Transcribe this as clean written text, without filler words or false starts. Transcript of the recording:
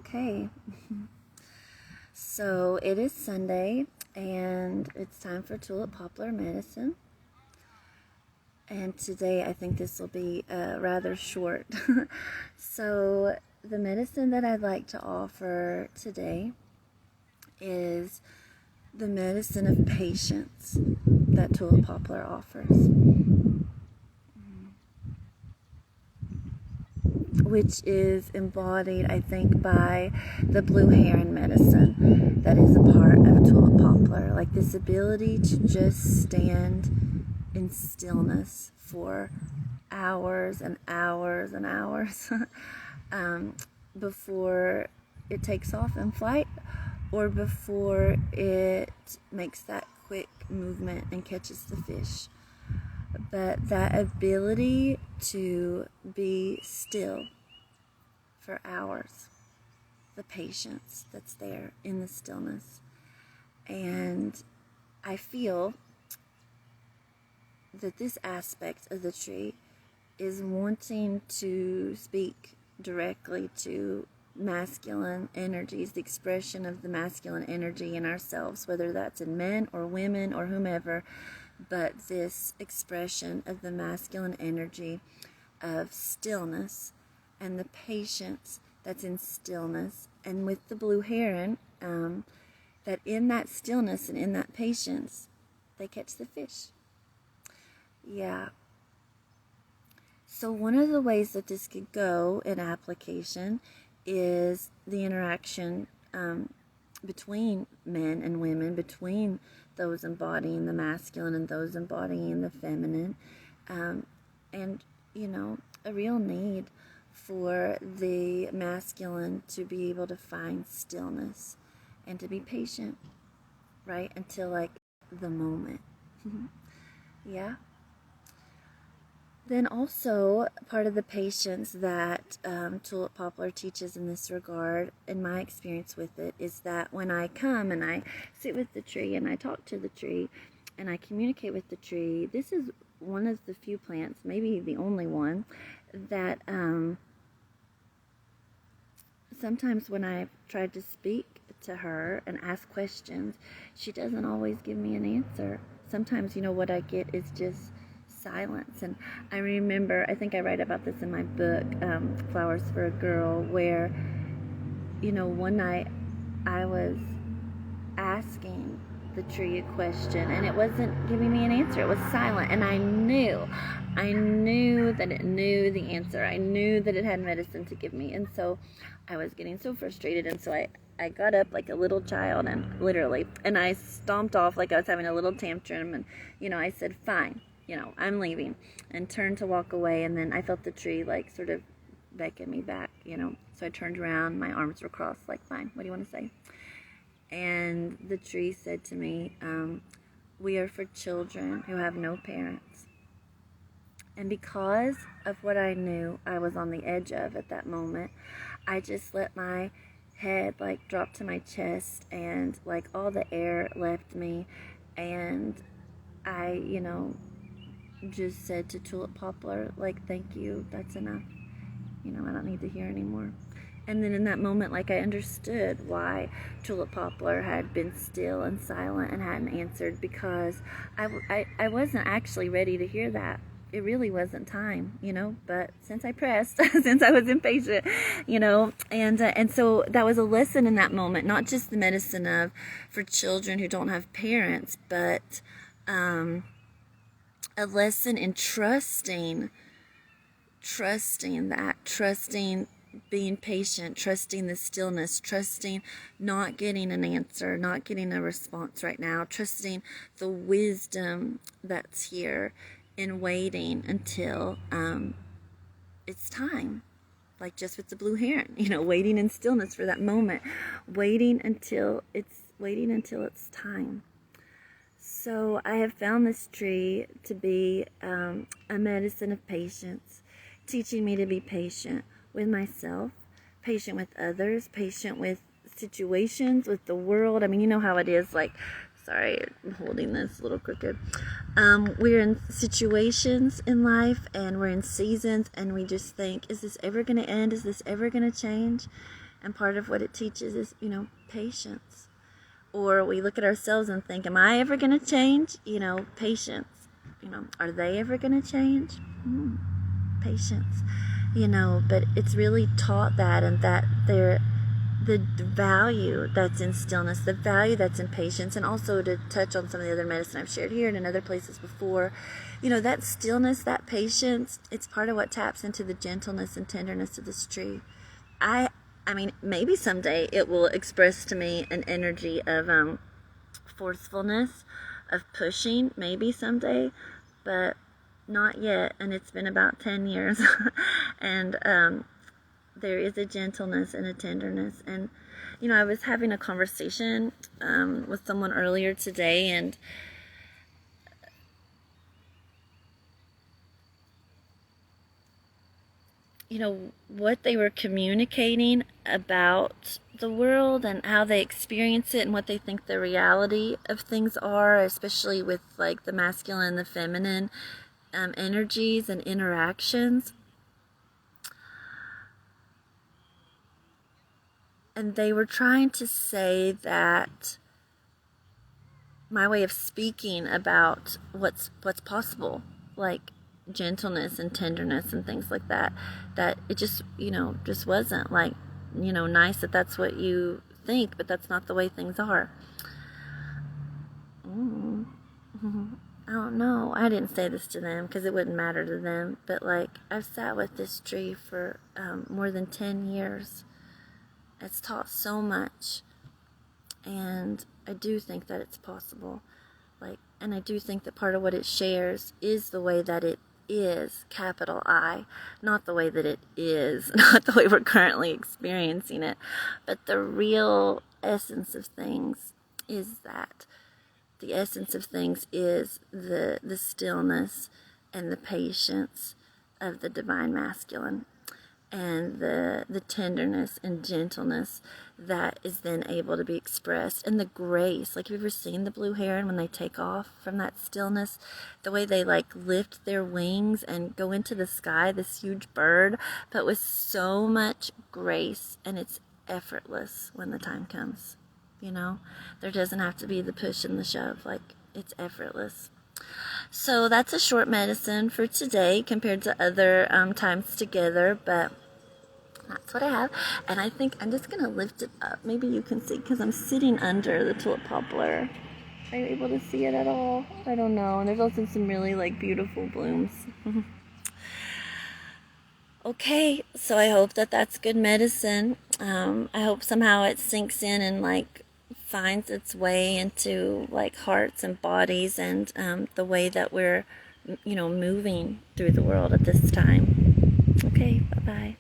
Okay. So it is Sunday and it's time for Tulip Poplar medicine. And today I think this will be rather short. So the medicine that I'd like to offer today is the medicine of patience that Tulip Poplar offers, which is embodied, I think, by the blue heron medicine that is a part of Tulip Poplar. Like this ability to just stand in stillness for hours and hours and hours before it takes off in flight or before it makes that quick movement and catches the fish. But that ability to be still for hours, the patience that's there in the stillness. And I feel that this aspect of the tree is wanting to speak directly to masculine energies, the expression of the masculine energy in ourselves, whether that's in men or women or whomever, but this expression of the masculine energy of stillness and the patience that's in stillness. And with the blue heron, that in that stillness and in that patience, they catch the fish. Yeah. So one of the ways that this could go in application is the interaction between men and women, between those embodying the masculine and those embodying the feminine, and, you know, a real need for the masculine to be able to find stillness and to be patient, right, until like the moment. Yeah. Then also, part of the patience that Tulip Poplar teaches in this regard, in my experience with it, is that when I come and I sit with the tree and I talk to the tree and I communicate with the tree, this is one of the few plants, maybe the only one, that sometimes when I've tried to speak to her and ask questions, she doesn't always give me an answer. Sometimes, you know, what I get is just silence. And I remember, I think I write about this in my book, Flowers for a Girl, where, you know, one night I was asking the tree a question and it wasn't giving me an answer. It was silent, and I knew that it knew the answer. I knew that it had medicine to give me. And so I was getting so frustrated, and so I got up like a little child, and literally, and I stomped off like I was having a little tantrum, and, you know, I said, fine, you know, I'm leaving, and turned to walk away. And then I felt the tree like sort of beckon me back, you know, so I turned around, my arms were crossed, like, fine, what do you want to say? And the tree said to me, we are for children who have no parents. And because of what I knew I was on the edge of at that moment, I just let my head like drop to my chest, and like all the air left me, and I, you know, just said to Tulip Poplar, like, thank you, that's enough. You know, I don't need to hear anymore. And then in that moment, like, I understood why Tulip Poplar had been still and silent and hadn't answered, because I wasn't actually ready to hear that. It really wasn't time, you know, but since I pressed, since I was impatient, you know, and so that was a lesson in that moment, not just the medicine of for children who don't have parents, but a lesson in trusting being patient, trusting the stillness, trusting not getting an answer, not getting a response right now, trusting the wisdom that's here in waiting until it's time. Like just with the blue heron, you know, waiting in stillness for that moment, waiting until it's time. So I have found this tree to be a medicine of patience, teaching me to be patient with myself, patient with others, patient with situations, with the world. I mean, you know how it is, like, sorry, I'm holding this a little crooked. We're in situations in life, and we're in seasons, and we just think, is this ever going to end? Is this ever going to change? And part of what it teaches is, patience. Or we look at ourselves and think, am I ever going to change? Patience. Are they ever going to change? Patience. But it's really taught that, and that the value that's in stillness, the value that's in patience, and also to touch on some of the other medicine I've shared here and in other places before, that stillness, that patience, it's part of what taps into the gentleness and tenderness of this tree. I mean, maybe someday it will express to me an energy of forcefulness, of pushing, maybe someday, but not yet. And it's been about 10 years. And there is a gentleness and a tenderness. And, I was having a conversation with someone earlier today, and what they were communicating about the world and how they experience it and what they think the reality of things are, especially with like the masculine and the feminine energies and interactions. And they were trying to say that my way of speaking about what's possible, like gentleness and tenderness and things like that it just just wasn't like nice, that's what you think, but that's not the way things are. I don't know, I didn't say this to them because it wouldn't matter to them, but like I've sat with this tree for more than 10 years. It's taught so much, and I do think that it's possible, and I do think that part of what it shares is the way that it is, capital I, not the way that it is, not the way we're currently experiencing it, but the real essence of things is that. The essence of things is the stillness and the patience of the divine masculine, and the tenderness and gentleness that is then able to be expressed, and the grace. Like, have you ever seen the blue heron when they take off from that stillness? The way they like lift their wings and go into the sky, this huge bird, but with so much grace, and it's effortless when the time comes. There doesn't have to be the push and the shove, like it's effortless. So that's a short medicine for today compared to other times together, but that's what I have. And I think I'm just going to lift it up. Maybe you can see, because I'm sitting under the Tulip Poplar. Are you able to see it at all? I don't know. And there's also some really beautiful blooms. Okay, so I hope that that's good medicine. I hope somehow it sinks in and finds its way into hearts and bodies, and the way that we're moving through the world at this time. Okay, bye-bye.